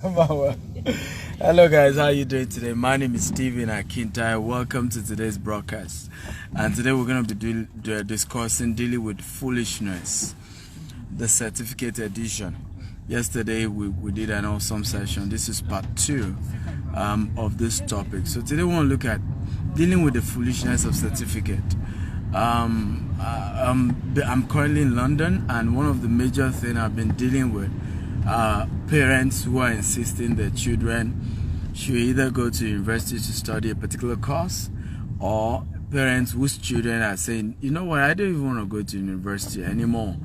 Hello guys, how are you doing today? My name is Steven Akintai. Welcome to today's broadcast. And today we're going to be discussing dealing with foolishness, the certificate edition. Yesterday we did an awesome session. This is part 2 of this topic. So today we want to look at dealing with the foolishness of certificate. I'm currently in London, and one of the major things I've been dealing with parents who are insisting their children should either go to university to study a particular course, or parents whose children are saying, you know what, I don't even want to go to university anymore.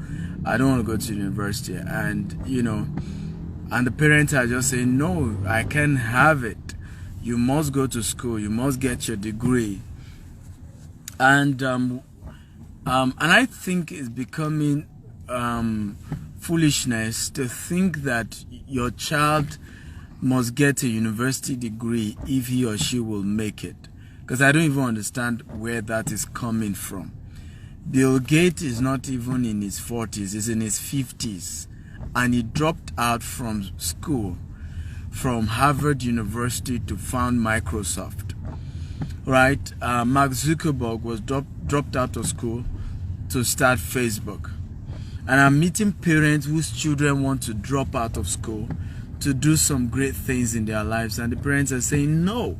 I don't want to go to university. And the parents are just saying, no, I can't have it. You must go to school. You must get your degree. And I think it's becoming foolishness to think that your child must get a university degree if he or she will make it. Because I don't even understand where that is coming from. Bill Gates is not even in his 40s, he's in his 50s. And he dropped out from school, from Harvard University, to found Microsoft. Right? Mark Zuckerberg was dropped out of school to start Facebook. And I'm meeting parents whose children want to drop out of school to do some great things in their lives, and the parents are saying no.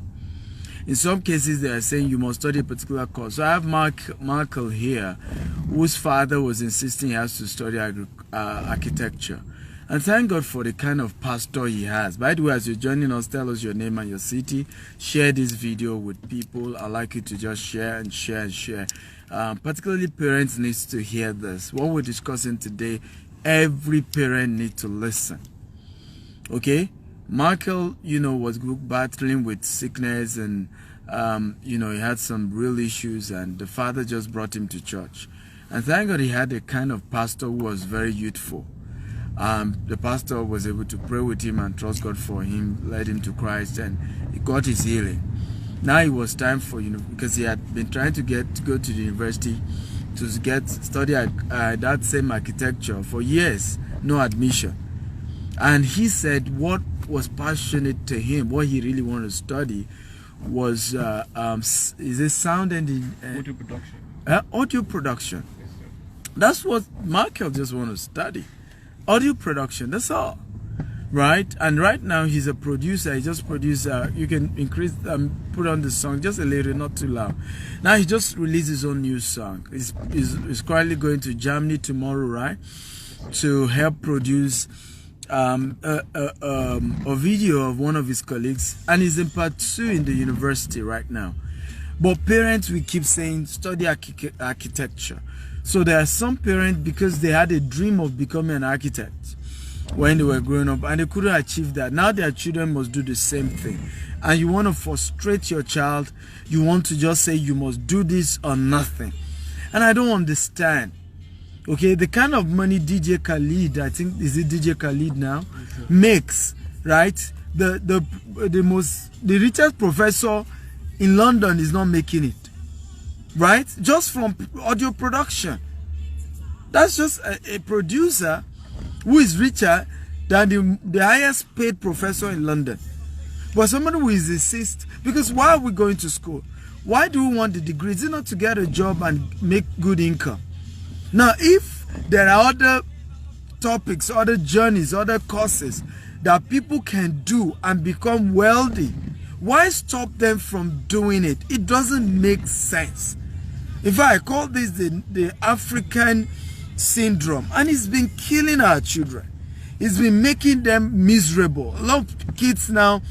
In some cases, they are saying you must study a particular course. So I have Michael here, whose father was insisting he has to study architecture. And thank God for the kind of pastor he has. By the way, as you're joining us, tell us your name and your city. Share this video with people. I'd like you to just share and share and share. Particularly parents need to hear this. What we're discussing today, every parent needs to listen. Okay? Michael, was battling with sickness, and he had some real issues, and the father just brought him to church. And thank God he had a kind of pastor who was very youthful. The pastor was able to pray with him and trust God for him, led him to Christ, and he got his healing. Now it was time for, because he had been trying to go to the university to study that same architecture for years, no admission. And he said what was passionate to him, what he really wanted to study, was is it sound and audio production. Audio production. Yes, sir. That's what Michael just wanted to study. Audio production, that's all. Right? And right now he's a producer. He just produced, you can increase, put on the song just a little, not too loud. Now he just released his own new song. He's currently going to Germany tomorrow, right? To help produce a video of one of his colleagues. And he's in part 2 in the university right now. But parents, we keep saying, study architecture. So there are some parents, because they had a dream of becoming an architect when they were growing up, and they couldn't achieve that. Now their children must do the same thing. And you want to frustrate your child. You want to just say you must do this or nothing. And I don't understand. Okay, the kind of money DJ Khalid, I think, is it DJ Khalid now, makes, right? The richest professor in London is not making it. Right? Just from audio production. That's just a producer who is richer than the highest paid professor in London. But somebody who is insist, because why are we going to school? Why do we want the degree? Is it not to get a job and make good income? Now, if there are other topics, other journeys, other courses that people can do and become wealthy, why stop them from doing it? It doesn't make sense. In fact, I call this the African syndrome, and it's been killing our children. It's been making them miserable. A lot of kids now,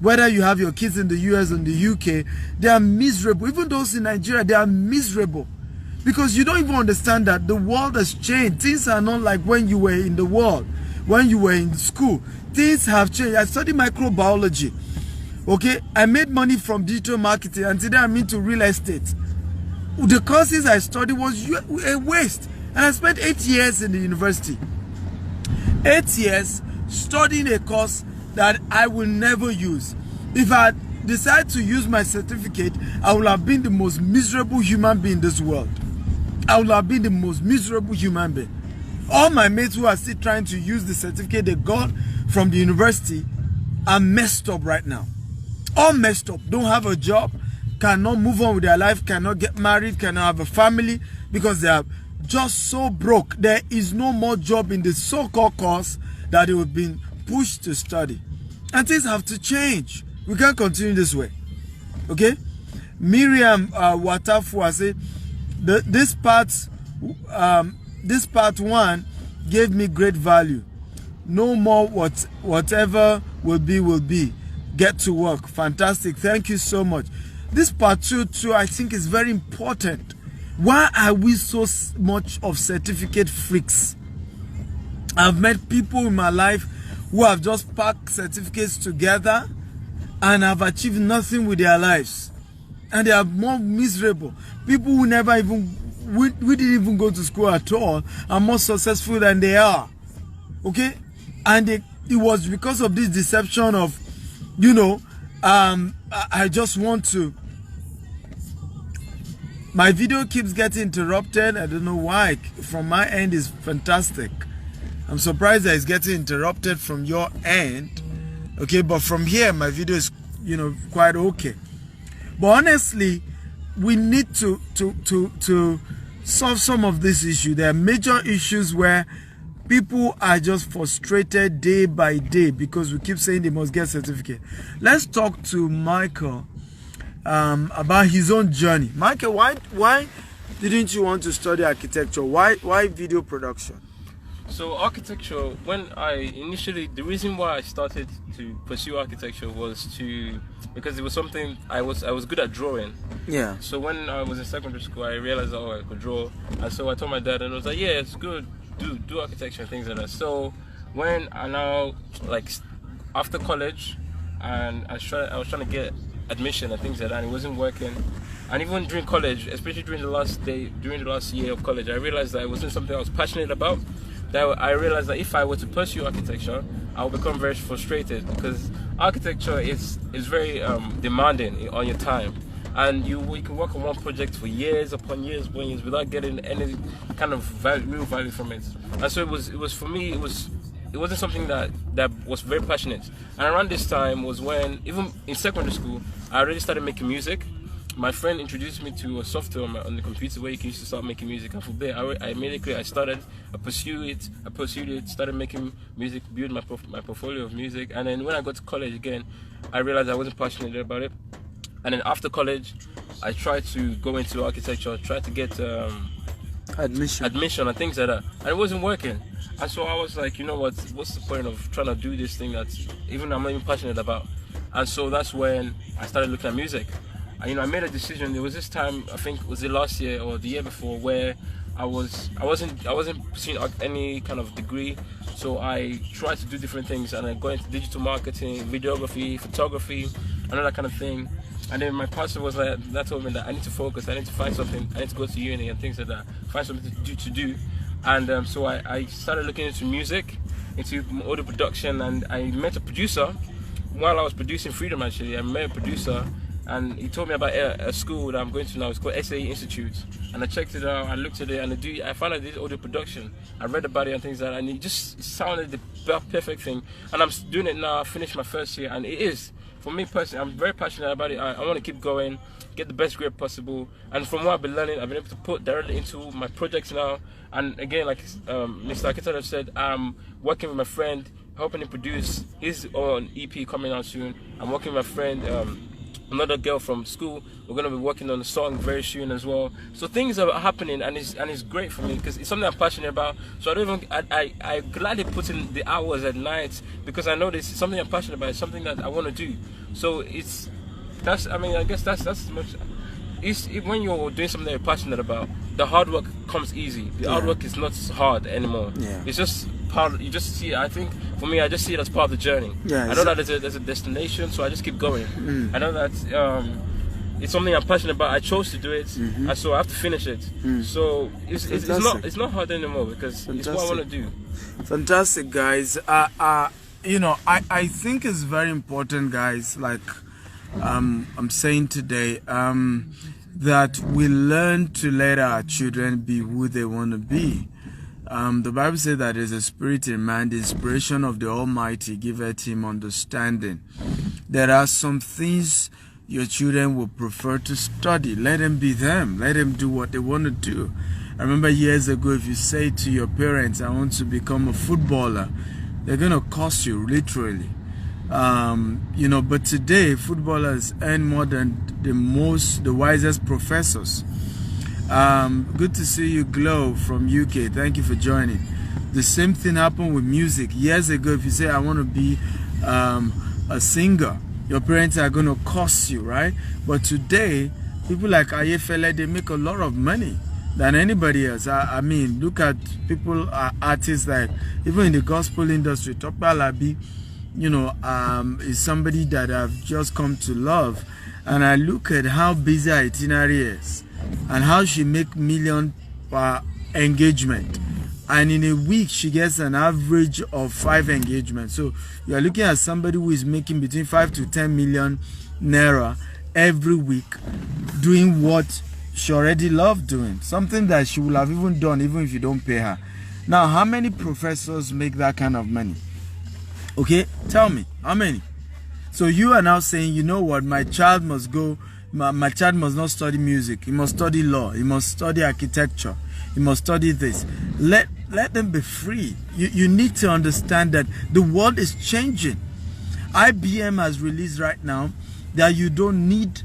whether you have your kids in the US or in the UK, they are miserable. Even those in Nigeria, they are miserable. Because you don't even understand that the world has changed. Things are not like when you were in the world, when you were in school. Things have changed. I studied microbiology. Okay, I made money from digital marketing, and today I'm into real estate. The courses I studied was a waste. And I spent 8 years in the university. 8 years studying a course that I will never use. If I decide to use my certificate, I will have been the most miserable human being in this world. I will have been the most miserable human being. All my mates who are still trying to use the certificate they got from the university are messed up right now. All messed up. Don't have a job, cannot move on with their life, cannot get married, cannot have a family because they are just so broke. There is no more job in the so-called course that they have been pushed to study. And things have to change. We can't continue this way. Okay? Miriam Watafua said, this part one gave me great value. No more whatever will be. Get to work. Fantastic. Thank you so much. This part two too, I think is very important. Why are we so much of certificate freaks? I've met people in my life who have just packed certificates together and have achieved nothing with their lives. And they are more miserable. People who never even, we didn't even go to school at all, are more successful than they are. Okay? And it was because of this deception of, you know, I just want to. My video keeps getting interrupted. I don't know why. From my end is fantastic. I'm surprised that it's getting interrupted from your end. Okay, but from here my video is, you know, quite okay. But honestly, we need to solve some of this issue. There are major issues where people are just frustrated day by day because we keep saying they must get certificate. Let's talk to Michael about his own journey. Michael, why didn't you want to study architecture? Why video production? So architecture, when the reason why I started to pursue architecture was because it was something I was good at drawing. Yeah. So when I was in secondary school, I realized I could draw, and so I told my dad, and I was like, yeah, it's good, do architecture and things like that. So when I now, like, after college, and I was trying to get admission and things like that, and it wasn't working. And even during college, especially during the last year of college, I realized that it wasn't something I was passionate about. That I realized that if I were to pursue architecture, I would become very frustrated because architecture is very demanding on your time, and you can work on one project for years upon years without getting any kind of real value from it. And so it was for me, it wasn't something that was very passionate. And around this time was when, even in secondary school, I already started making music. My friend introduced me to a software on the computer where you can use to start making music, and from there I pursued it, started making music, build my portfolio of music. And then when I got to college again, I realized I wasn't passionate about it. And then after college, I tried to go into architecture, tried to get admission and things like that, and it wasn't working. And so I was like, you know what's the point of trying to do this thing that even I'm not even passionate about? And so that's when I started looking at music. And, you know, I made a decision. There was this time, I think, was it last year or the year before, where I wasn't pursuing any kind of degree. So I tried to do different things, and I got into digital marketing, videography, photography, and all that kind of thing. And then my pastor was like, that told me that I need to focus, I need to find something, I need to go to uni and things like that, find something to do. And so I started looking into music, into audio production, and I met a producer. While I was producing Freedom, actually, I met a producer, and he told me about a school that I'm going to now. It's called SAE Institute. And I checked it out, I looked at it, and I found out this audio production. I read about it and things like that, and it just sounded the perfect thing. And I'm doing it now. I finished my first year, and it is. For me personally, I'm very passionate about it. I want to keep going, get the best grade possible. And from what I've been learning, I've been able to put directly into my projects now. And again, like Mr. Akita said, I'm working with my friend, helping him produce his own EP coming out soon. I'm working with my friend, another girl from school. We're gonna be working on a song very soon as well. So things are happening, and it's great for me because it's something I'm passionate about. So I gladly put in the hours at night because I know this is something I'm passionate about. It's something that I want to do. So I guess that's as much. When you're doing something that you're passionate about, the hard work comes easy. The hard work is not hard anymore. Yeah. It's just part. You just see it. I think for me, I just see it as part of the journey. Yeah, I know that there's a destination, so I just keep going. I know that it's something I'm passionate about. I chose to do it, and so I have to finish it. So it's not hard anymore because it's what I want to do. Fantastic, guys. You know, I think it's very important, guys. Like I'm saying today, that we learn to let our children be who they want to be. The Bible says that there's a spirit in man, the inspiration of the Almighty giveth him understanding. There are some things your children will prefer to study. Let them be them. Let them do what they want to do. I remember years ago, if you say to your parents, I want to become a footballer, they're going to curse you, literally. But today, footballers earn more than the wisest professors. Good to see you, Glow from UK. Thank you for joining. The same thing happened with music. Years ago, if you say, I want to be a singer, your parents are going to curse you, right? But today, people like Ayefele, they make a lot of money than anybody else. I mean, look at people, artists like, even in the gospel industry, Tope Alabi, is somebody that I've just come to love. And I look at how busy her itinerary is and how she make million per engagement. And in a week, she gets an average of 5 engagements. So you're looking at somebody who is making between 5 to 10 million naira every week, doing what she already loved doing. Something that she will have even done even if you don't pay her. Now, how many professors make that kind of money? Okay, tell me, how many? So you are now saying, you know what, my child must go, my child must not study music. He must study law. He must study architecture. He must study this. Let them be free. You need to understand that the world is changing. IBM has released right now that you don't need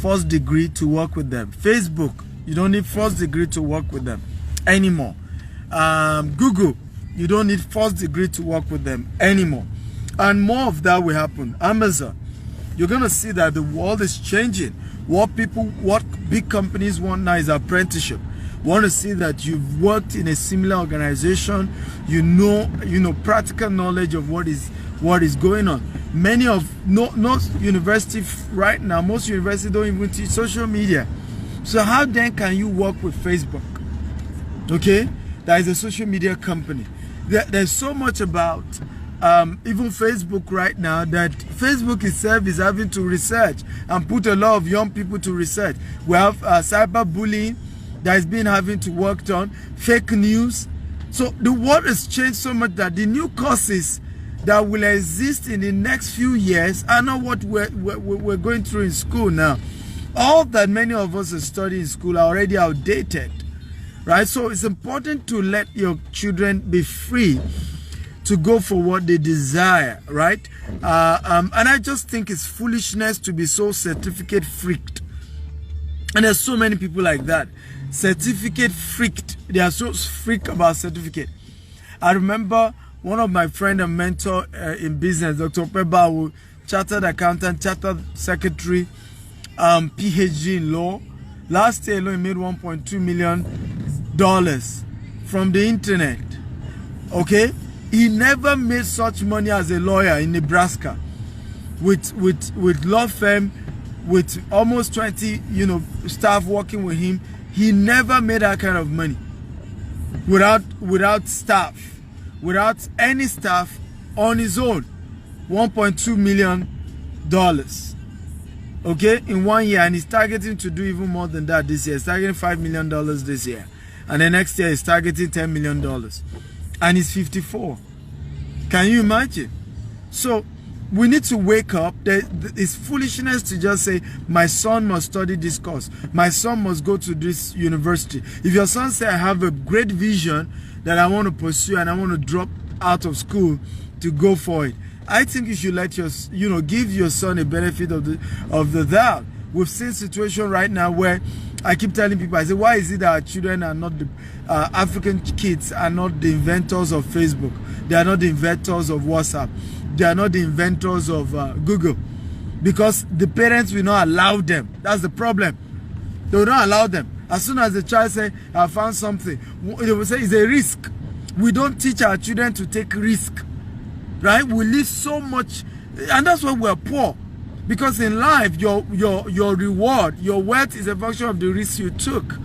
first degree to work with them. Facebook, you don't need first degree to work with them anymore. Google, you don't need first degree to work with them anymore. And more of that will happen. Amazon, you're going to see that the world is changing. What big companies want now is apprenticeship. Want to see that you've worked in a similar organization, you know practical knowledge of what is going on. Many of not university right now, most universities don't even teach social media. So how then can you work with Facebook? Okay, that is a social media company. There's so much about even Facebook right now that Facebook itself is having to research and put a lot of young people to research. We have cyberbullying that is being having to work on, fake news. So the world has changed so much that the new courses that will exist in the next few years are not what we're going through in school now. All that many of us are studying in school are already outdated, right? So it's important to let your children be free to go for what they desire, right? And I just think it's foolishness to be so certificate freaked. And there's so many people like that. Certificate freaked. They are so freaked about certificate. I remember one of my friend and mentor in business, Dr. Peba, chartered accountant, chartered secretary, PhD in law. Last year alone, he made $1.2 million from the internet. Okay? He never made such money as a lawyer in Nebraska with law firm, with almost 20 staff working with him. He never made that kind of money without staff, without any staff, on his own. $1.2 million, okay, in 1 year. And he's targeting to do even more than that this year. He's targeting $5 million this year, and then next year he's targeting $10 million, and he's 54. Can you imagine? So we need to wake up. It's foolishness to just say, my son must study this course, my son must go to this university. If your son says, I have a great vision that I want to pursue and I want to drop out of school to go for it, I think you should let give your son a benefit of the doubt. We've seen situation right now where I keep telling people, I say, why is it that our children are not the African kids are not the inventors of Facebook? They are not the inventors of WhatsApp. They are not the inventors of Google, because the parents will not allow them. That's the problem. They will not allow them. As soon as the child says, I found something, they will say it's a risk. We don't teach our children to take risk, right? We live so much, and that's why we're poor. Because in life, your reward, your wealth is a function of the risk you took.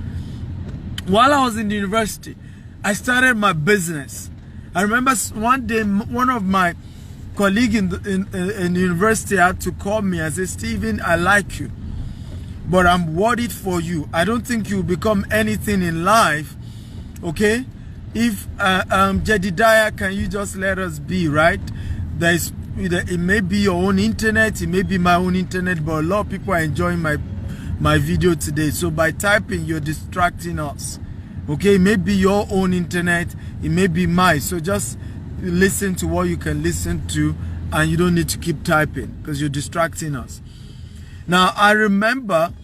While I was in the university, I started my business. I remember one day, one of my colleagues in the university had to call me and say, Stephen, I like you, but I'm worried for you. I don't think you'll become anything in life, okay, if Jedediah, can you just let us be, right? It may be your own internet, it may be my own internet, but a lot of people are enjoying my video today. So by typing, you're distracting us. Okay, it may be your own internet, it may be mine. So just listen to what you can listen to, and you don't need to keep typing because you're distracting us. Now, I remember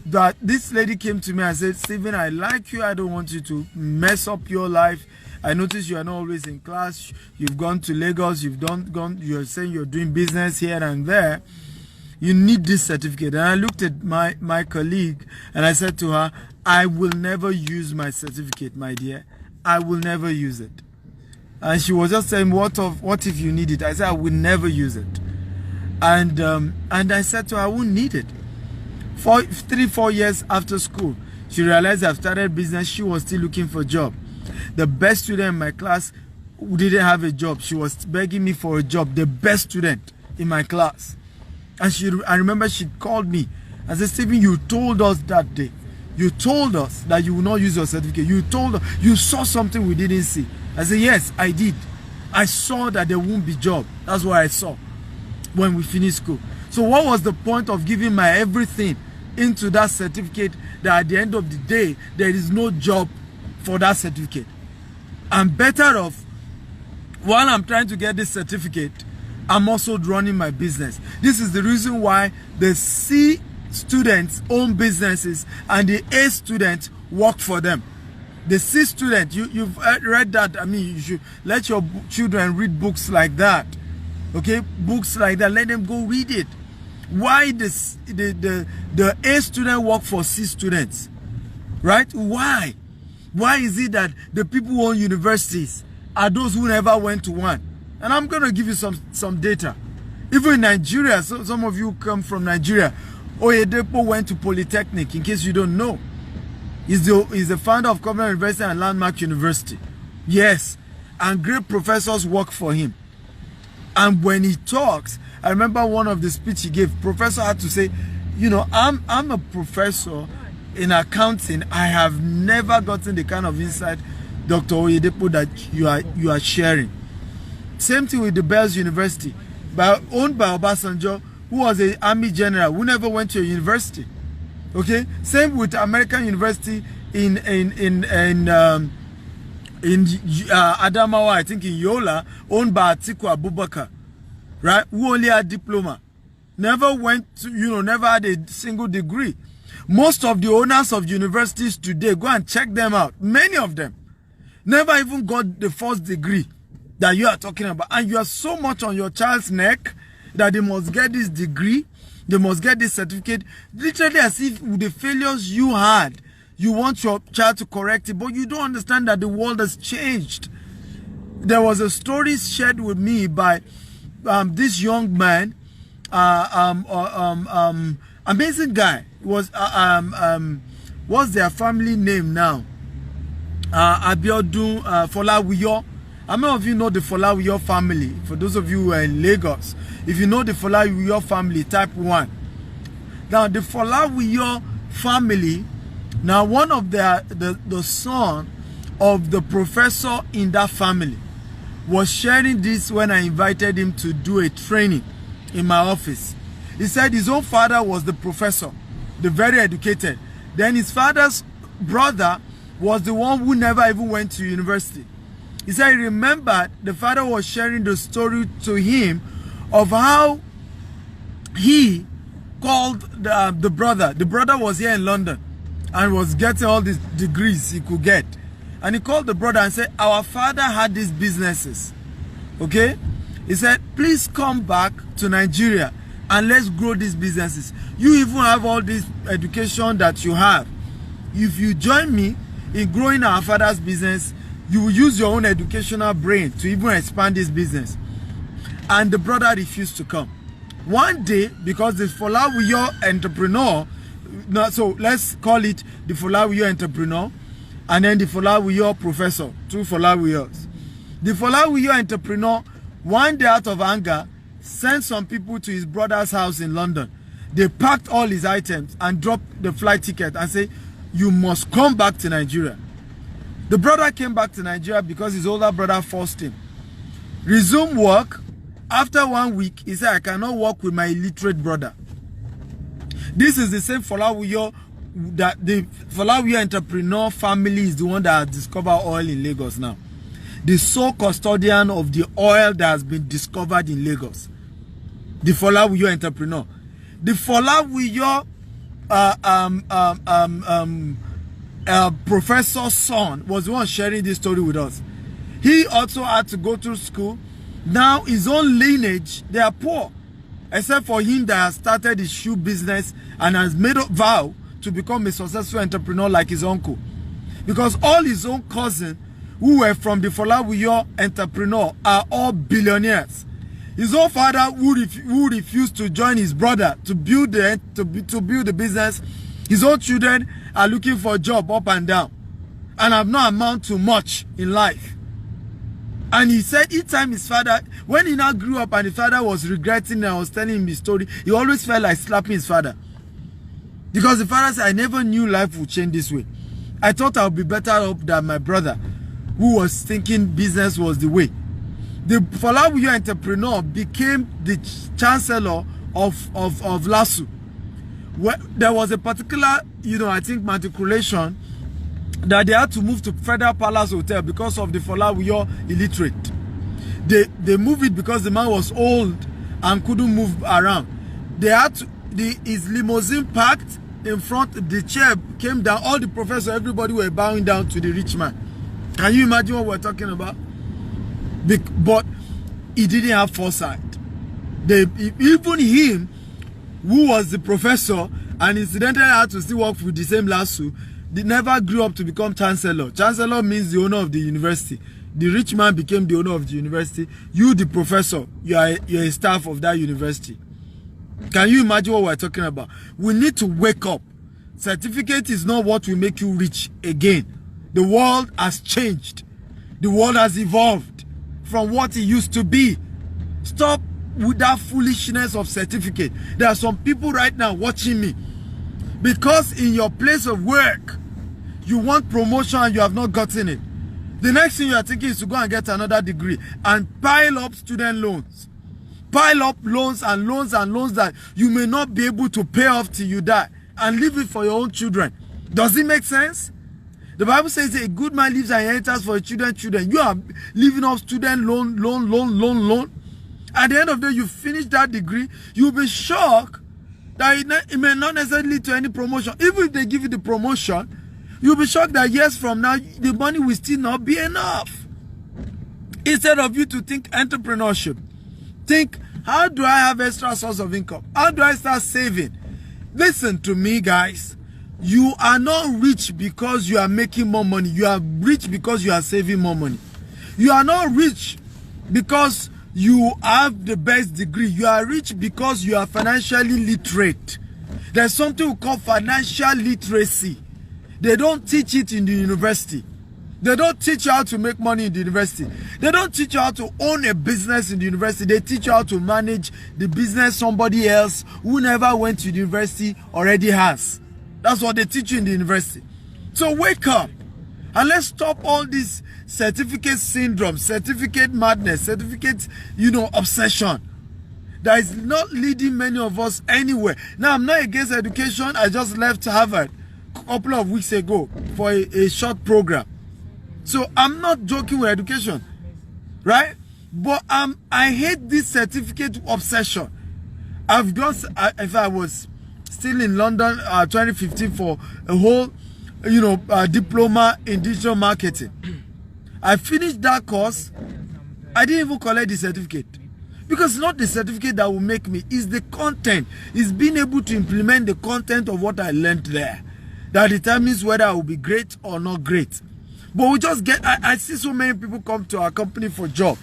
that this lady came to me and said, Stephen, I like you. I don't want you to mess up your life. I notice you are not always in class. You've gone to Lagos. You're saying you're doing business here and there. You need this certificate. And I looked at my colleague and I said to her, I will never use my certificate, my dear. I will never use it. And she was just saying, what if you need it? I said, I will never use it. And I said to her, I won't need it. 3-4 years after school, she realized I've started business. She was still looking for a job. The best student in my class who didn't have a job, she was begging me for a job. The best student in my class. And I remember she called me and said, Stephen, you told us that day. You told us that you will not use your certificate. You told us, you saw something we didn't see. I said, yes, I did. I saw that there won't be job. That's what I saw when we finished school. So what was the point of giving my everything into that certificate that at the end of the day, there is no job for that certificate? I'm better off, while I'm trying to get this certificate, I'm also running my business. This is the reason why the C students own businesses and the A students work for them. The C student, you've read that. I mean, you should let your children read books like that. Okay, books like that, let them go read it. Why the A student work for C students, right? Why is it that the people who own universities are those who never went to one? And I'm going to give you some data. Even in Nigeria, so some of you come from Nigeria, Oyedepo went to Polytechnic, in case you don't know. He's the founder of Covenant University and Landmark University. Yes, and great professors work for him. And when he talks, I remember one of the speech he gave, professor had to say, you know, I'm a professor in accounting. I have never gotten the kind of insight, Dr. Oyedepo, that you are sharing. Same thing with the Bells University, owned by Obasanjo, who was an army general who never went to a university. Okay, same with American University in Adamawa, I think in Yola, owned by Atiku Abubakar, right? Who only had diploma, never went to, never had a single degree. Most of the owners of universities today, go and check them out. Many of them never even got the first degree that you are talking about, and you are so much on your child's neck that they must get this degree, they must get this certificate, literally as if with the failures you had, you want your child to correct it, but you don't understand that the world has changed. There was a story shared with me by this young man, amazing guy. Was what's their family name now? Abiodun Folawiyo. How many of you know the Folawiyo family? For those of you who are in Lagos, if you know the Folawiyo family, type 1. Now the Folawiyo family, now one of the son of the professor in that family was sharing this when I invited him to do a training in my office. He said his own father was the professor, the very educated. Then his father's brother was the one who never even went to university. He said he remembered the father was sharing the story to him of how he called the brother. The brother was here in London and was getting all these degrees he could get. And he called the brother and said, our father had these businesses. Okay? He said, please come back to Nigeria and let's grow these businesses. You even have all this education that you have. If you join me in growing our father's business, you will use your own educational brain to even expand this business. And the brother refused to come. One day, because the Folawiyo entrepreneur, so let's call it the Folawiyo entrepreneur, and then the Folawiyo professor, two Folawiyos. The Folawiyo entrepreneur, one day out of anger, sent some people to his brother's house in London. They packed all his items and dropped the flight ticket and said, you must come back to Nigeria. The brother came back to Nigeria because his older brother forced him. Resumed work. After 1 week, he said, I cannot work with my illiterate brother. This is the same Folawiyo, that the Folawiyo entrepreneur family is the one that has discovered oil in Lagos now. The sole custodian of the oil that has been discovered in Lagos. The Folawiyo entrepreneur. The Folawiyo professor's son was the one sharing this story with us. He also had to go through school. Now his own lineage, they are poor. Except for him that has started his shoe business and has made a vow to become a successful entrepreneur like his uncle. Because all his own cousins who were from the Folawiyo entrepreneur are all billionaires. His own father who refused to join his brother to build the business. His own children are looking for a job up and down and have not amounted to much in life. And he said each time his father, when he now grew up and his father was regretting and was telling him his story, he always felt like slapping his father. Because the father said, I never knew life would change this way. I thought I would be better off than my brother, who was thinking business was the way. The Folawiyo entrepreneur became the chancellor of LASU. There was a particular, I think, matriculation that they had to move to Federal Palace Hotel because of the Folawiyo illiterate. They moved it because the man was old and couldn't move around. They had to, his limousine parked in front, the chair came down, all the professors, everybody were bowing down to the rich man. Can you imagine what we're talking about? But he didn't have foresight. Even him, who was the professor and incidentally had to still work with the same LASU, they never grew up to become chancellor. Chancellor means the owner of the university. The rich man became the owner of the university. You, the professor, you're a staff of that university. Can you imagine what we're talking about? We need to wake up. Certificate is not what will make you rich again. The world has changed. The world has evolved from what it used to be. Stop with that foolishness of certificate. There are some people right now watching me. Because in your place of work, you want promotion and you have not gotten it. The next thing you are thinking is to go and get another degree and pile up student loans. Pile up loans and loans and loans that you may not be able to pay off till you die and leave it for your own children. Does it make sense? The Bible says a good man leaves an inheritance for his children. You are living off student loan. At the end of the day, you finish that degree, you'll be shocked that it may not necessarily lead to any promotion. Even if they give you the promotion, you'll be shocked that years from now, the money will still not be enough. Instead of you to think entrepreneurship, think, how do I have extra source of income? How do I start saving? Listen to me, guys. You are not rich because you are making more money. You are rich because you are saving more money. You are not rich because you have the best degree. You are rich because you are financially literate. There's something we call financial literacy. They don't teach it in the university. They don't teach you how to make money in the university. They don't teach you how to own a business in the university. They teach you how to manage the business somebody else who never went to the university already has. That's what they teach you in the university. So wake up and let's stop all this certificate syndrome, certificate madness, certificate, obsession that is not leading many of us anywhere. Now, I'm not against education. I just left Harvard a couple of weeks ago for a short program. So I'm not joking with education, right? But I hate this certificate obsession. I've gone, if I was still in London 2015 for a whole, diploma in digital marketing. I finished that course. I didn't even collect the certificate. Because it's not the certificate that will make me. It's the content. It's being able to implement the content of what I learned there that determines whether I will be great or not great. But we just get, I see so many people come to our company for job.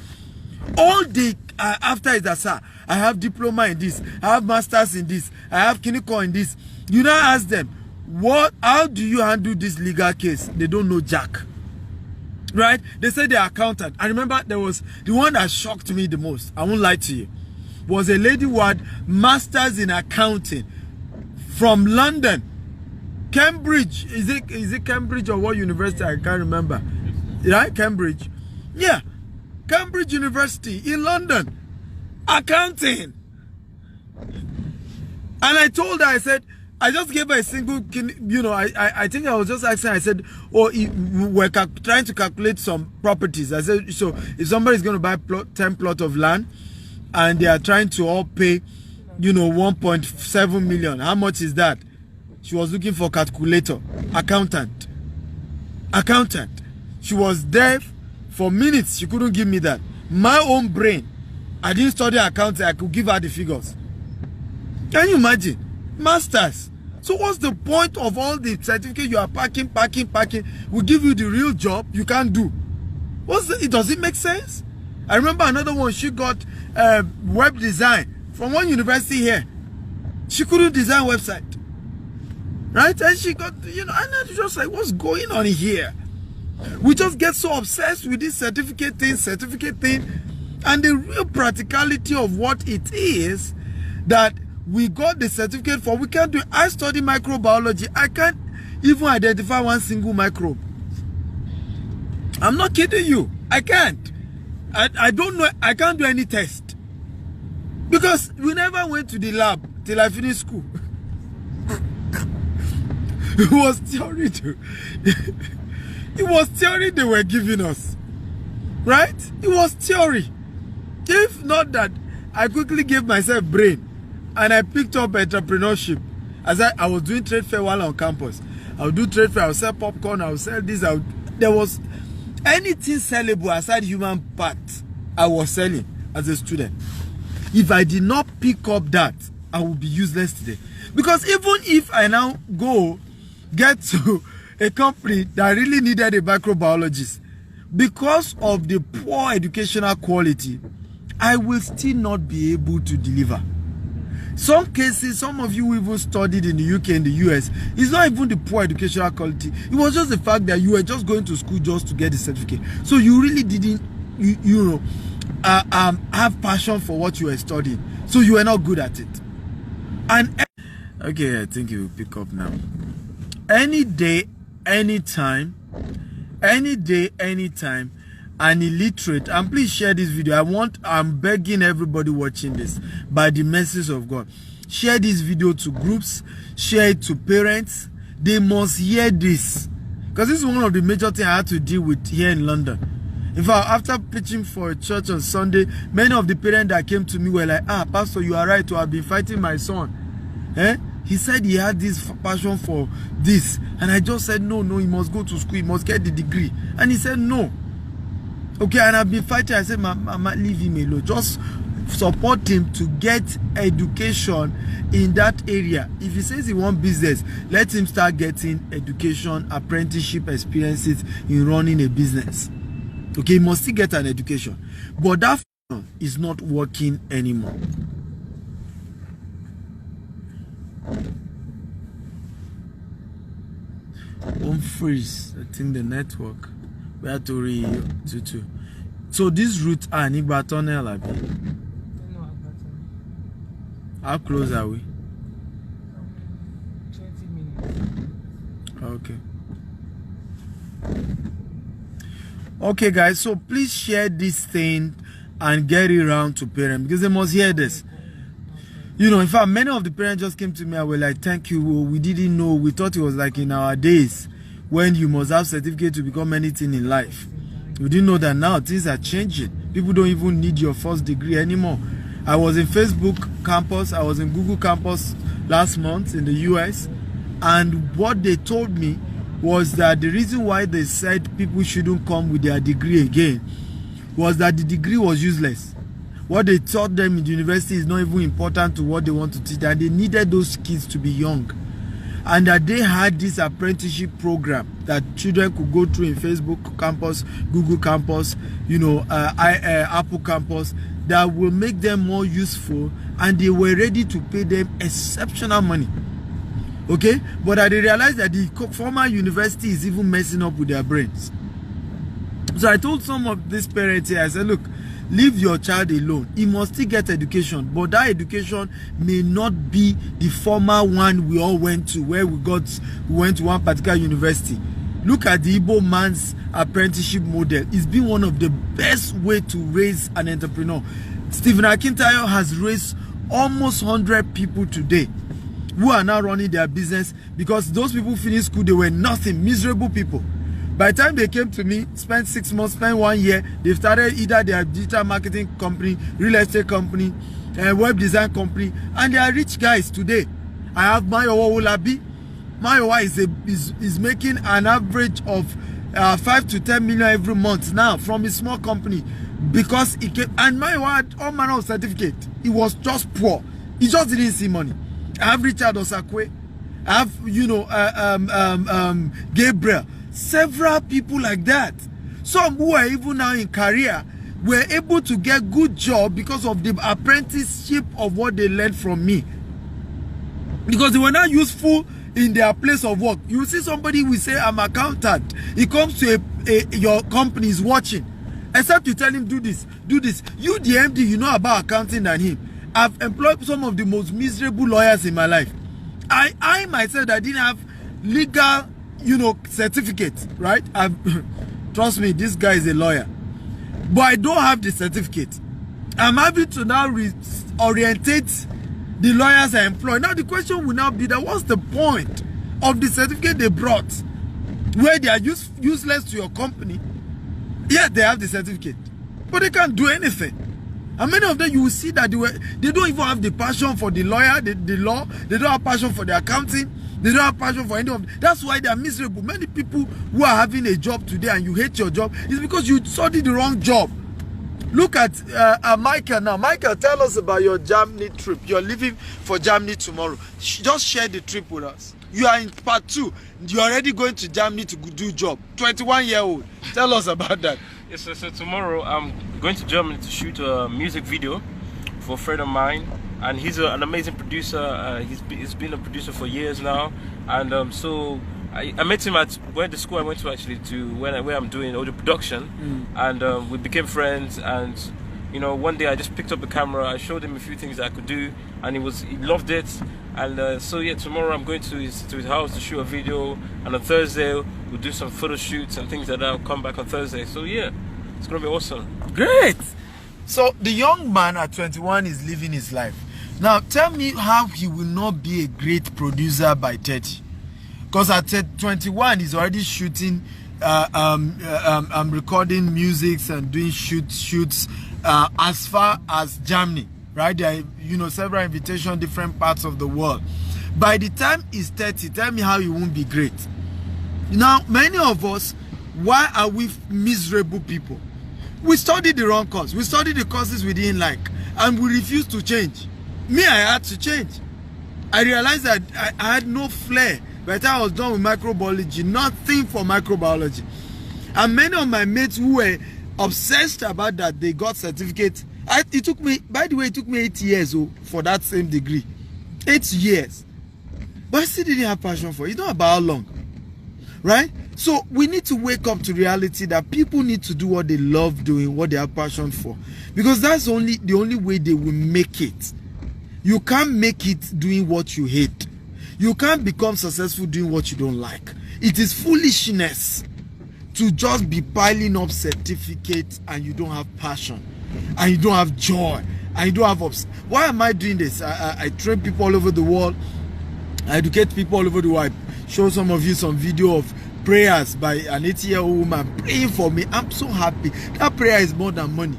All day after is that, sir, I have diploma in this, I have masters in this, I have clinical in this. You now ask them, how do you handle this legal case? They don't know jack. Right? They say they're accountant. I remember there was the one that shocked me the most, I won't lie to you, was a lady who had masters in accounting from London. Cambridge, is it Cambridge or what university? I can't remember. right? Cambridge. Yeah, Cambridge University in London, accounting. And I told her, I said, I just gave her a single, you know, I think I was just asking, I said, oh, we're trying to calculate some properties. I said, so if somebody's going to buy 10 plot of land and they are trying to all pay, you know, 1.7 million, how much is that? She was looking for calculator, accountant. She was there for minutes. She couldn't give me that. My own brain, I didn't study accounting. I could give her the figures. Can you imagine? Masters. So what's the point of all the certificate you are packing? We give you the real job you can't do. Does it make sense? I remember another one, she got web design from one university here. She couldn't design website. Right? And she got, you know, and I'm just like, what's going on here? We just get so obsessed with this certificate thing, and the real practicality of what it is that we got the certificate for, we can't do it. I study microbiology. I can't even identify one single microbe. I'm not kidding you. I can't. I don't know. I can't do any test. Because we never went to the lab till I finished school. It was theory too. It was theory they were giving us. Right? It was theory. If not that, I quickly gave myself brain. And I picked up entrepreneurship. As I was doing trade fair while on campus. I would do trade fair, I would sell popcorn, I would sell this. There was anything sellable aside human parts I was selling as a student. If I did not pick up that, I would be useless today. Because even if I now go get to a company that really needed a microbiologist, because of the poor educational quality, I will still not be able to deliver. Some cases, some of you even studied in the UK and the US. It's not even the poor educational quality. It was just the fact that you were just going to school just to get the certificate. So you really didn't, have passion for what you were studying. So you were not good at it. And okay, I think you will pick up now. Any day, anytime, an illiterate, and please share this video. I'm begging everybody watching this by the mercies of God, share this video to groups, share it to parents. They must hear this, because this is one of the major things I had to deal with here in London. In fact, after preaching for a church on Sunday, many of the parents that came to me were like, Pastor, you are right, I've been fighting my son. He said he had this passion for this, and I just said no, he must go to school, he must get the degree. And he said no. Okay, and I've been fighting. I said, Mama, leave him alone. Just support him to get education in that area. If he says he wants business, let him start getting education, apprenticeship experiences in running a business. Okay, he must still get an education. But that is not working anymore. Home freeze. I think the network. We have to read. So this route are Nigba Tunnel, abi? No, how close are we? 20 minutes. Okay. Okay, guys. So please share this thing and get it around to parents, because they must hear this. You know, in fact, many of the parents just came to me and were like, "Thank you. We didn't know. We thought it was like in our days when you must have certificate to become anything in life. We didn't know that now things are changing. People don't even need your first degree anymore." I was in Facebook campus, I was in Google campus last month in the US, and what they told me was that the reason why they said people shouldn't come with their degree again was that the degree was useless. What they taught them in the university is not even important to what they want to teach, and they needed those kids to be young. And that they had this apprenticeship program that children could go through in Facebook campus, Google campus, Apple campus, that will make them more useful, and they were ready to pay them exceptional money. Okay? But I realized that the former university is even messing up with their brains. So I told some of these parents here, I said, look, leave your child alone. He must still get education, but that education may not be the former one we all went to, where we went to one particular university. Look at the Igbo man's apprenticeship model. It's been one of the best way to raise an entrepreneur. Stephen Akintayo has raised almost 100 people today who are now running their business, because those people finished school, they were nothing, miserable people. By the time they came to me, spent 6 months, spent 1 year, they started either their digital marketing company, real estate company, web design company, and they are rich guys today. I have Mayowa Olabi. Mayowa is making an average of 5 to 10 million every month now from a small company, because he came, and Mayowa had all manner of certificate. He was just poor. He just didn't see money. I have Richard Osakwe. I have, Gabriel. Several people like that. Some who are even now in career were able to get good job because of the apprenticeship of what they learned from me. Because they were not useful in their place of work. You see somebody will say, I'm an accountant. He comes to your company is watching. Except you tell him, do this, do this. You, the MD, you know about accounting than him. I've employed some of the most miserable lawyers in my life. I myself, I didn't have legal, certificate, right? Trust me, this guy is a lawyer. But I don't have the certificate. I'm having to now orientate the lawyers I employ. Now the question will now be that what's the point of the certificate they brought, where they are useless to your company? Yeah, they have the certificate, but they can't do anything. And many of them, you will see that they don't even have the passion for the lawyer, the law. They don't have passion for the accounting. They don't have passion for any of them. That's why they are miserable. Many people who are having a job today and you hate your job is because you studied the wrong job. Look at Michael now. Michael, tell us about your Germany trip. You're leaving for Germany tomorrow. Just share the trip with us. You are in part 2. You're already going to Germany to do job. 21-year-old. Tell us about that. Yes, so tomorrow I'm going to Germany to shoot a music video for a friend of mine, and he's an amazing producer. He's been a producer for years now, and so I met him at the school I went to actually where I'm doing audio production, and we became friends. And one day I just picked up the camera. I showed him a few things that I could do, and he loved it. And so yeah, tomorrow I'm going to his house to shoot a video, and on Thursday we'll do some photo shoots and things like that. I'll come back on Thursday. So yeah, it's gonna be awesome. Great. So the young man at 21 is living his life. Now tell me how he will not be a great producer by 30. Because at 21 he's already shooting, recording music and doing shoots as far as Germany. Right, there are, several invitations, different parts of the world. By the time he's 30, tell me how he won't be great. Now, many of us, why are we miserable people? We studied the wrong course. We studied the courses we didn't like, and we refused to change. Me, I had to change. I realized that I had no flair. By the time I was done with microbiology, nothing for microbiology. And many of my mates who were obsessed about that, they got certificates. It took me 8 years for that same degree. 8 years. But I still didn't have passion for it. It's not about how long. Right? So we need to wake up to reality that people need to do what they love doing, what they have passion for. Because that's the only way they will make it. You can't make it doing what you hate. You can't become successful doing what you don't like. It is foolishness to just be piling up certificates and you don't have passion. And you don't have joy, and you don't have why am I doing this? I train people all over the world. I educate people all over the world. I show some of you some video of prayers by an 80-year-old woman praying for me. I'm so happy. That prayer is more than money.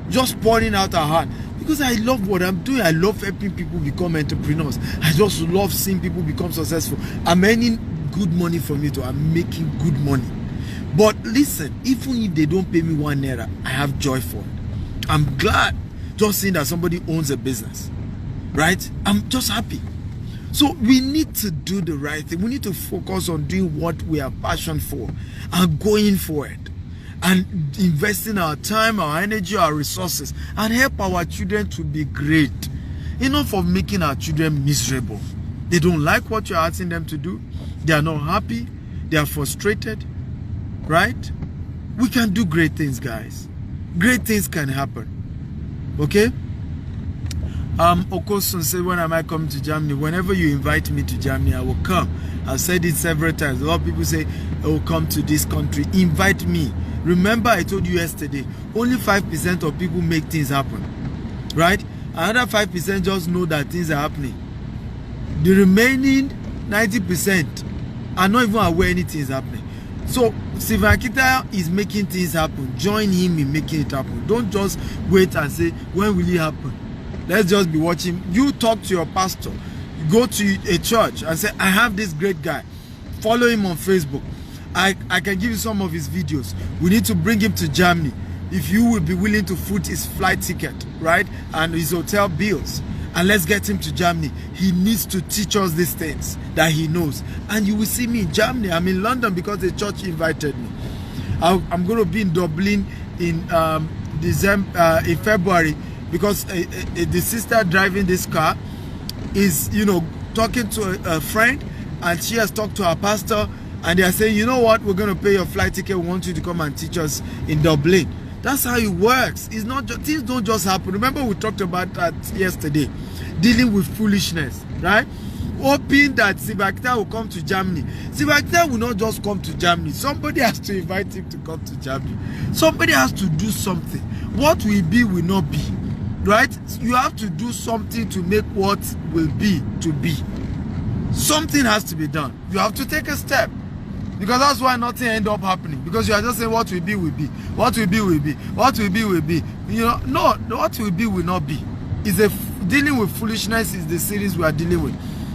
Just pouring out her heart. Because I love what I'm doing. I love helping people become entrepreneurs. I just love seeing people become successful. I'm earning good money from it, or I'm making good money. But listen, even if they don't pay me 1 naira, I have joy for it. I'm glad just seeing that somebody owns a business, right? I'm just happy. So we need to do the right thing. We need to focus on doing what we are passionate for and going for it and investing our time, our energy, our resources, and help our children to be great. Enough of making our children miserable. They don't like what you're asking them to do. They are not happy. They are frustrated, right? We can do great things, guys. Great things can happen. Okay? Okosun said, when am I coming to Germany? Whenever you invite me to Germany, I will come. I've said it several times. A lot of people say, oh, come to this country. Invite me. Remember, I told you yesterday, only 5% of people make things happen. Right? Another 5% just know that things are happening. The remaining 90% are not even aware anything is happening. So, Stephen Akita is making things happen. Join him in making it happen. Don't just wait and say, when will it happen? Let's just be watching. You talk to your pastor. Go to a church and say, I have this great guy. Follow him on Facebook. I can give you some of his videos. We need to bring him to Germany. If you will be willing to foot his flight ticket, right? And his hotel bills. And let's get him to Germany. He needs to teach us these things that he knows. And you will see me in Germany. I'm in London because the church invited me. I'm going to be in Dublin in in February, because the sister driving this car is, talking to a friend, and she has talked to her pastor, and they are saying, you know what, we're going to pay your flight ticket. We want you to come and teach us in Dublin. That's how it works. It's not just, things don't just happen. Remember, we talked about that yesterday, dealing with foolishness, right? Hoping that Sibakita will come to Germany. Sibakita will not just come to Germany. Somebody has to invite him to come to Germany. Somebody has to do something. What will be will not be, right? You have to do something to make what will be to be. Something has to be done. You have to take a step. Because that's why nothing end up happening. Because you are just saying what will be will be. What will be will be. What will be will be. No, what will be will not be. Dealing with foolishness is the series we are dealing with.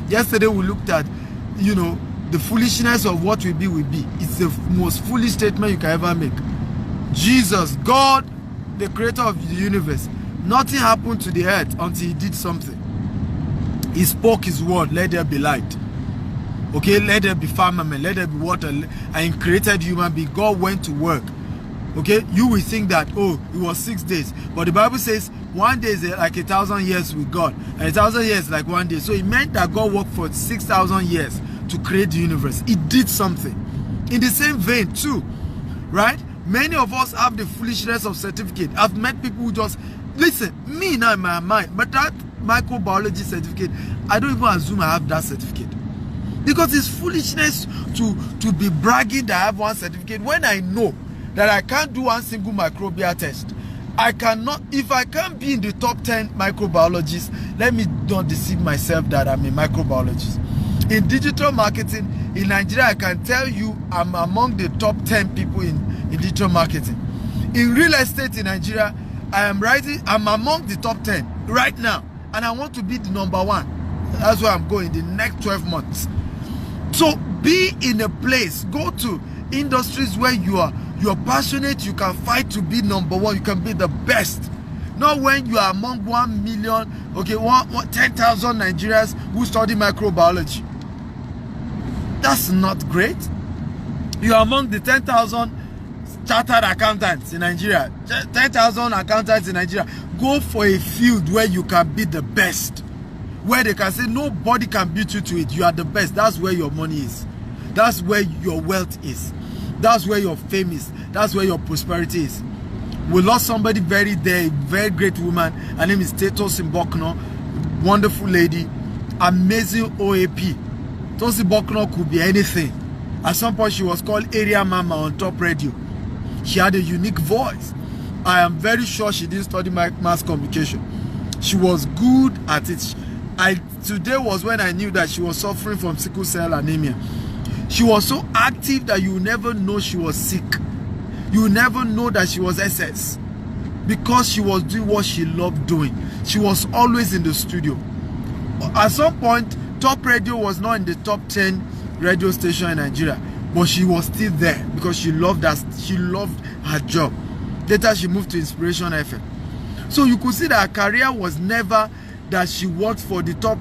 Yesterday we looked at, the foolishness of what will be will be. It's the most foolish statement you can ever make. Jesus, God, the creator of the universe, nothing happened to the earth until he did something. He spoke his word, let there be light. Okay, let there be firmament, let there be water, and created human being. God went to work. Okay, you will think that, oh, it was 6 days. But the Bible says 1 day is like 1,000 years with God, and 1,000 years like 1 day. So it meant that God worked for 6,000 years to create the universe. He did something. In the same vein too, right? Many of us have the foolishness of certificate. I've met people who just, listen, me now in my mind, but that microbiology certificate, I don't even assume I have that certificate. Because it's foolishness to be bragging that I have one certificate when I know that I can't do one single microbial test. I cannot, if I can't be in the top 10 microbiologists, let me not deceive myself that I'm a microbiologist. In digital marketing, in Nigeria, I can tell you I'm among the top 10 people in digital marketing. In real estate in Nigeria, I'm among the top 10 right now. And I want to be the number one. That's where I'm going the next 12 months. So be in a place, go to industries where you're passionate, you can fight to be number one, you can be the best. Not when you are among 1 million, 10,000 Nigerians who study microbiology. That's not great. You are among the 10,000 chartered accountants in Nigeria, 10,000 accountants in Nigeria. Go for a field where you can be the best. Where they can say nobody can beat you to it. You are the best. That's where your money is. That's where your wealth is. That's where your fame is. That's where your prosperity is. We lost somebody very great woman. Her name is Tosin Bokno. Wonderful lady. Amazing OAP. Tosin Bokno could be anything. At some point she was called Area Mama on Top Radio. She had a unique voice. I am very sure she didn't study mass communication. She was good at it. Today was when I knew that she was suffering from sickle cell anemia. She was so active that you never know she was sick. You never know that she was SS. Because she was doing what she loved doing. She was always in the studio. At some point, Top Radio was not in the top 10 radio station in Nigeria. But she was still there because she loved her job. Later she moved to Inspiration FM. So you could see that her career was never that she worked for the top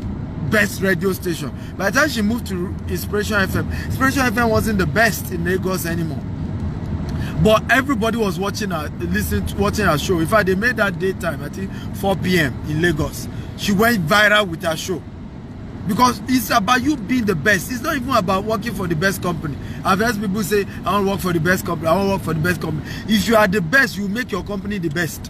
best radio station. By the time she moved to Inspiration FM wasn't the best in Lagos anymore. But everybody was watching her show. In fact, they made that daytime, I think 4 p.m. in Lagos. She went viral with her show. Because it's about you being the best. It's not even about working for the best company. I've heard people say, I want to work for the best company. I want to work for the best company. If you are the best, you make your company the best.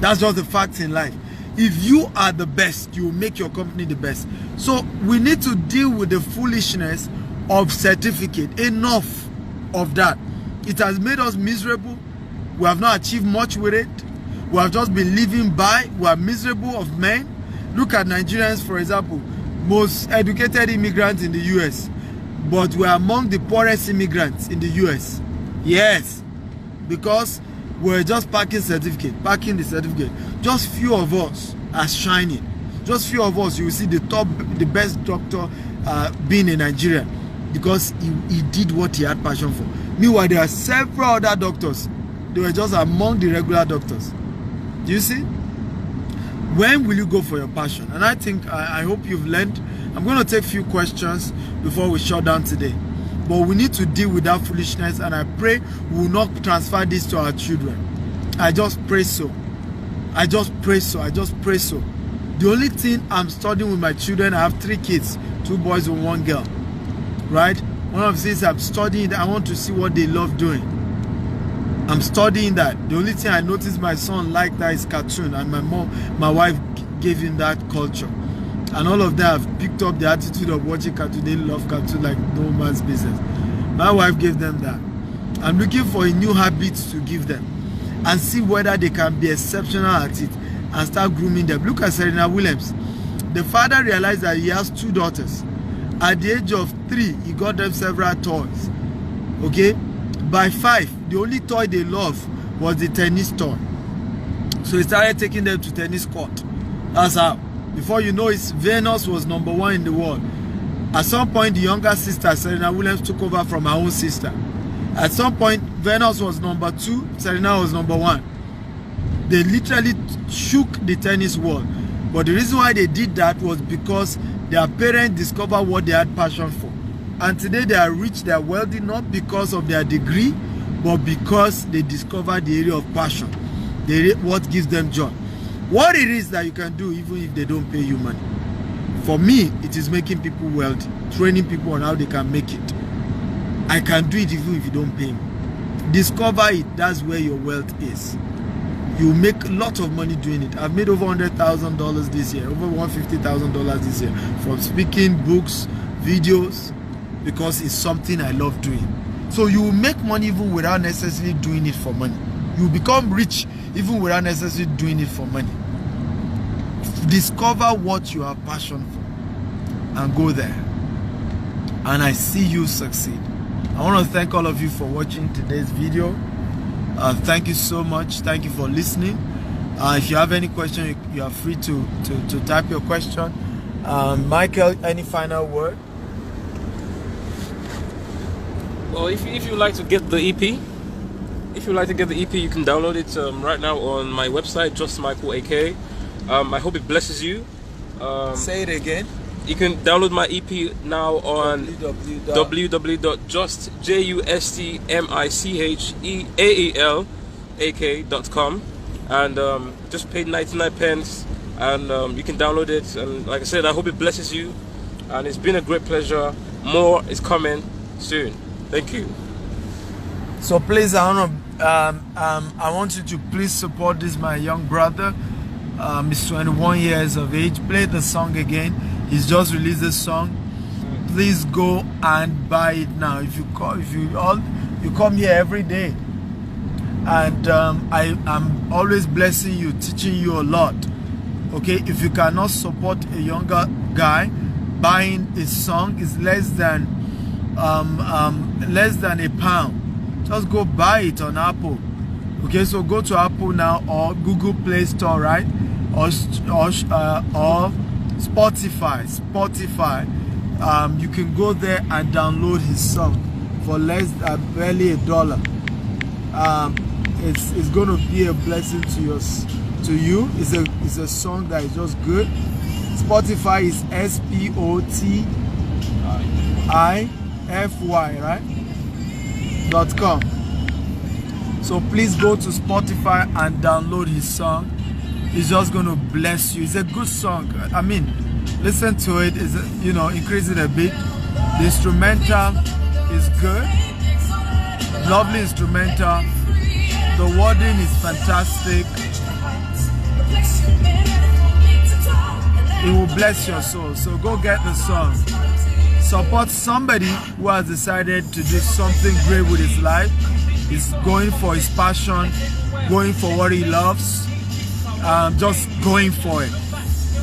That's just the facts in life. If you are the best, you will make your company the best. So we need to deal with the foolishness of certificate. Enough of that. It has made us miserable. We have not achieved much with it. We have just been living by. We are miserable of men. Look at Nigerians, for example, most educated immigrants in the US, but we are among the poorest immigrants in the US. Yes, because we're just packing the certificate. Just few of us are shining. Just few of us, you will see the best doctor being a Nigerian, because he did what he had passion for. Meanwhile, there are several other doctors. They were just among the regular doctors. Do you see? When will you go for your passion? And I think, I hope you've learned. I'm going to take a few questions before we shut down today. But we need to deal with that foolishness, and I pray we will not transfer this to our children. I just pray so. I just pray so. The only thing I'm studying with my children, I have 3 kids, 2 boys and 1 girl. Right? One of the things I'm studying, I want to see what they love doing. I'm studying that. The only thing I noticed my son liked that is cartoon, and my wife gave him that culture. And all of them have picked up the attitude of watching cartoon. They love cartoon like no man's business. My wife gave them that. I'm looking for a new habit to give them and see whether they can be exceptional at it and start grooming them. Look at Serena Williams. The father realized that he has 2 daughters. At the age of 3, he got them several toys. Okay? By 5, the only toy they loved was the tennis toy. So he started taking them to tennis court. That's how. Before you know it, Venus was #1 in the world. At some point, the younger sister, Serena Williams, took over from her own sister. At some point, Venus was #2, Serena was #1. They literally shook the tennis world. But the reason why they did that was because their parents discovered what they had passion for. And today they are rich, they are wealthy, not because of their degree, but because they discovered the area of passion, what gives them joy. What it is that you can do even if they don't pay you money. For me, it is making people wealthy, training people on how they can make it. I can do it even if you don't pay me. Discover it, that's where your wealth is. You make a lot of money doing it. I've made over $100,000 this year, over $150,000 this year, from speaking, books, videos, because it's something I love doing. So you will make money even without necessarily doing it for money. You become rich even without necessarily doing it for money. Discover what you have passion for and go there. And I see you succeed. I want to thank all of you for watching today's video. Thank you so much. Thank you for listening. If you have any question, you are free to type your question. Michael, any final word? Well, if you like to get the EP, you can download it right now on my website, Just Michael AK. I hope it blesses you. Say it again. You can download my EP now on www.justmichealak.com, and just pay 99 pence, and you can download it. And like I said, I hope it blesses you, and it's been a great pleasure. More is coming soon. Thank you. So please, I want you to please support this, my young brother. He's 21 years of age. Play the song again. He's just released this song. Please go and buy it now. If you come here every day, and I'm always blessing you, teaching you a lot. Okay, if you cannot support a younger guy, buying his song is less than £1. Just go buy it on Apple. Okay, so go to Apple now, or Google Play Store, right? Or Spotify. You can go there and download his song for less than barely $1. It's going to be a blessing to you. It's a song that is just good. Spotify is SPOTIFY, right? .com. So please go to Spotify and download his song. It's just going to bless you. It's a good song. I mean, listen to it. It's, increase it a bit. The instrumental is good. Lovely instrumental. The wording is fantastic. it will bless your soul. So go get the song. Support somebody who has decided to do something great with his life. He's going for his passion, going for what he loves, just going for it.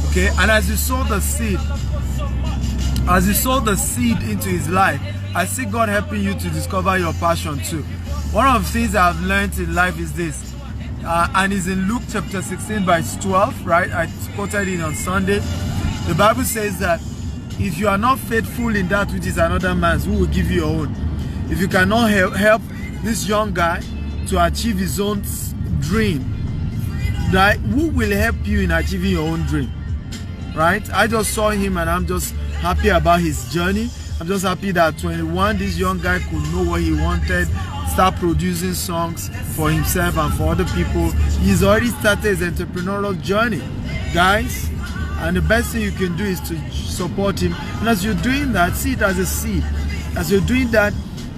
Okay, and as you sow the seed, into his life, I see God helping you to discover your passion too. One of the things I've learned in life is this, and it's in Luke chapter 16 verse 12, right? I quoted it on Sunday. The Bible says that if you are not faithful in that which is another man's, who will give you your own? If you cannot help this young guy to achieve his own dream, right, who will help you in achieving your own dream? Right? I just saw him and I'm just happy about his journey. I'm just happy that 21, this young guy could know what he wanted, start producing songs for himself and for other people. He's already started his entrepreneurial journey, guys. And the best thing you can do is to support him. And as you're doing that, see it as a seed. As you're doing that,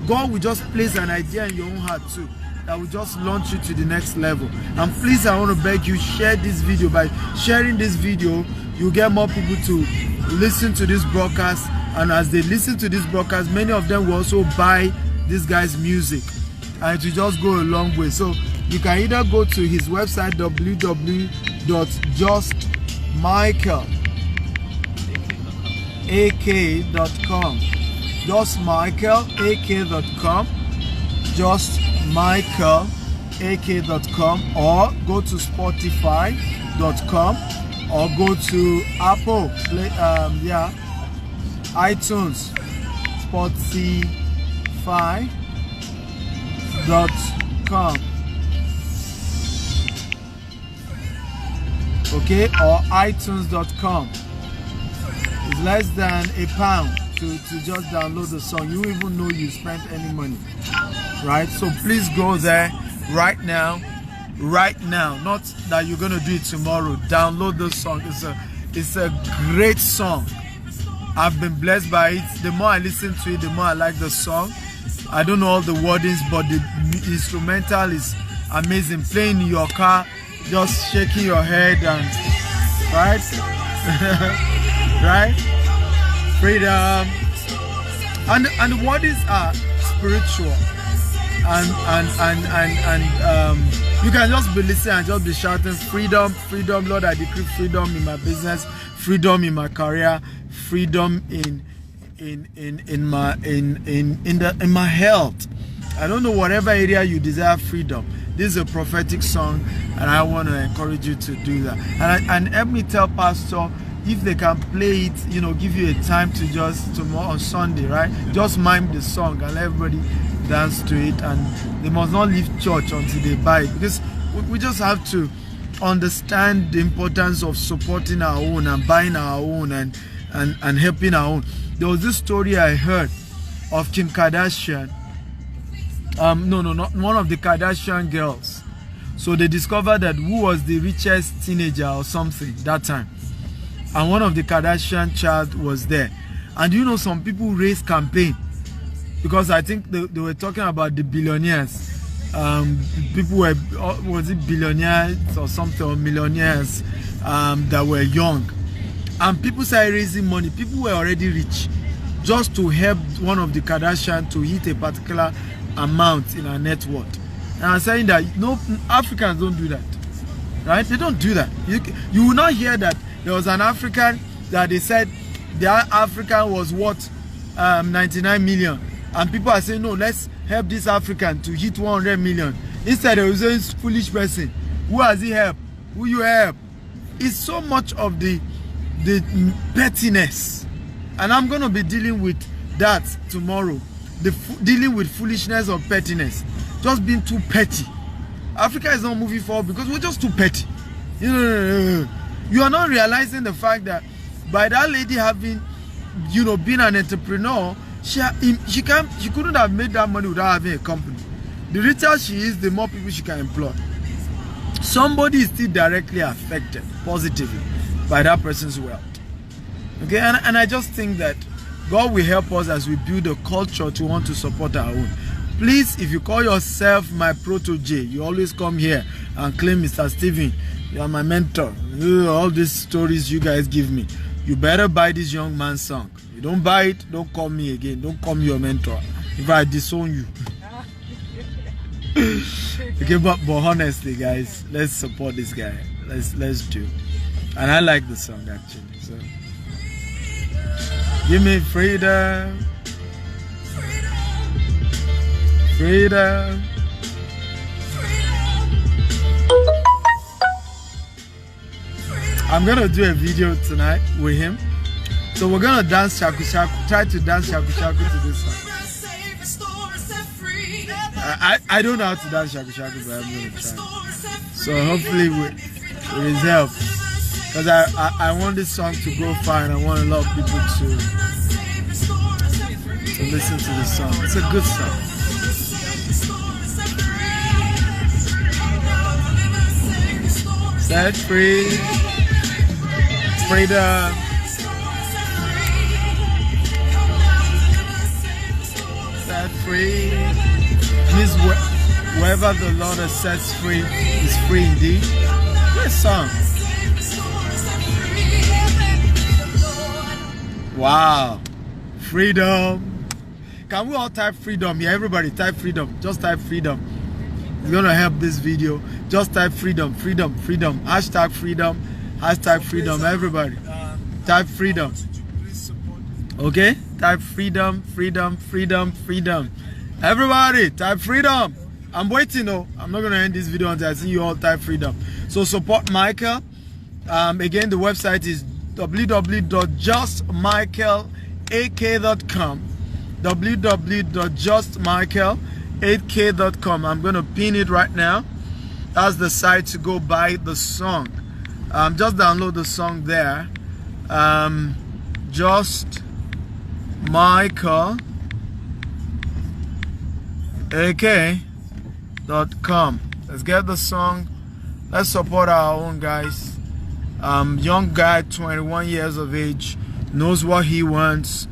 God will just place an idea in your own heart too, that will just launch you to the next level. And please, I want to beg you, share this video. By sharing this video, you get more people to listen to this broadcast, and as they listen to this broadcast, many of them will also buy this guy's music, and it will just go a long way. So you can either go to his website, www.justmichaelik.com, justmichaelik.com, justmichaelik.com, or go to spotify.com, or go to Apple iTunes, Spotify.com, okay, or iTunes.com. It's less than £1 to just download the song. You won't even know you spent any money, right? So please go there right now. Not that you're gonna do it tomorrow. Download the song. It's a great song. I've been blessed by it. The more I listen to it, the more I like the song. I don't know all the wordings, but the instrumental is amazing. Playing in your car, just shaking your head, and right, right, freedom, and the wordings are spiritual, and you can just be listening and just be shouting, freedom, freedom, Lord, I decree freedom in my business, freedom in my career, freedom in my health. I don't know, whatever area you desire freedom. This is a prophetic song, and I want to encourage you to do that. And help me tell Pastor if they can play it, give you a time to just tomorrow on Sunday, right? Just mime the song and everybody dance to it, and they must not leave church until they buy it, because we just have to understand the importance of supporting our own and buying our own and helping our own. There was this story I heard of Kim Kardashian. Not one of the Kardashian girls. So they discovered that who was the richest teenager or something that time, and one of the Kardashian child was there. And some people raised campaign, because I think they were talking about the billionaires. People were, was it billionaires or something, or millionaires that were young, and people started raising money. People were already rich, just to help one of the Kardashian to hit a particular amount in her net worth. And I'm saying that no, Africans don't do that, right? They don't do that. You will not hear that there was an African that they said that African was worth 99 million, and people are saying, no, let's help this African to hit 100 million. Instead, they were saying, foolish person, who has he helped? Who you help? It's so much of the pettiness, and I'm going to be dealing with that tomorrow. Dealing with foolishness or pettiness, just being too petty. Africa is not moving forward because we're just too petty. You are not realizing the fact that by that lady having, being an entrepreneur, she couldn't have made that money without having a company. The richer she is, the more people she can employ. Somebody is still directly affected positively by that person's wealth. Okay, and I just think that God will help us as we build a culture to want to support our own. Please, if you call yourself my protege, you always come here and claim Mr. Steven, You are my mentor. All these stories you guys give me. You better buy this young man's song. You don't buy it, don't call me again. Don't call me your mentor. If I disown you. Okay, but honestly, guys, let's support this guy. Let's do. And I like the song actually. So give me freedom. Freedom. I'm gonna do a video tonight with him. So we're gonna dance shaku shaku, try to dance shaku shaku to this song. I don't know how to dance shaku shaku, but I'm gonna try. So hopefully with his help, because I want this song to go far and I want a lot of people to listen to this song. It's a good song. Set free, freedom. Set free. Means wherever the Lord has set free is free indeed. Great song. Wow. Freedom. Can we all type freedom? Yeah, everybody type freedom. Just type freedom. It's gonna help this video. Just type freedom, freedom, freedom. Hashtag freedom. Hashtag freedom. Everybody type freedom. Okay? Type freedom, freedom, freedom, freedom. Everybody type freedom. I'm waiting though. I'm not gonna end this video until I see you all type freedom. So support Michael. Again, the website is www.justmichael8k.com. www.justmichael8k.com. I'm gonna pin it right now. That's the site to go buy the song. Just download the song there. Just Michael AK.com. Let's get the song. Let's support our own guys. Young guy, 21 years of age, knows what he wants.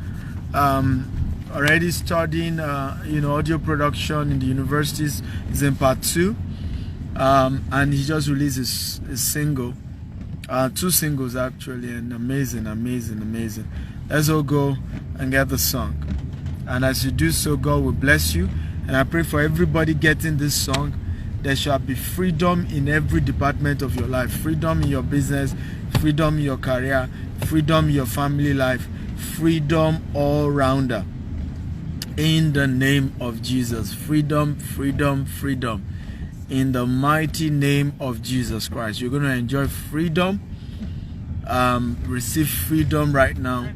Already studying audio production in the universities. He's in part 2. And he just released his single. 2 singles actually, and amazing. Let's all go and get the song. And as you do so, God will bless you. And I pray for everybody getting this song. There shall be freedom in every department of your life. Freedom in your business, freedom in your career, freedom in your family life, freedom all rounder. In the name of Jesus. Freedom, freedom, freedom. In the mighty name of Jesus Christ. You're going to enjoy freedom. Receive freedom right now.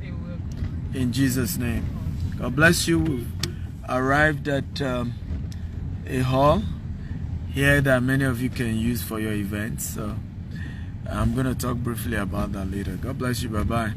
In Jesus' name. God bless you. We've arrived at a hall here that many of you can use for your events. So I'm going to talk briefly about that later. God bless you. Bye-bye.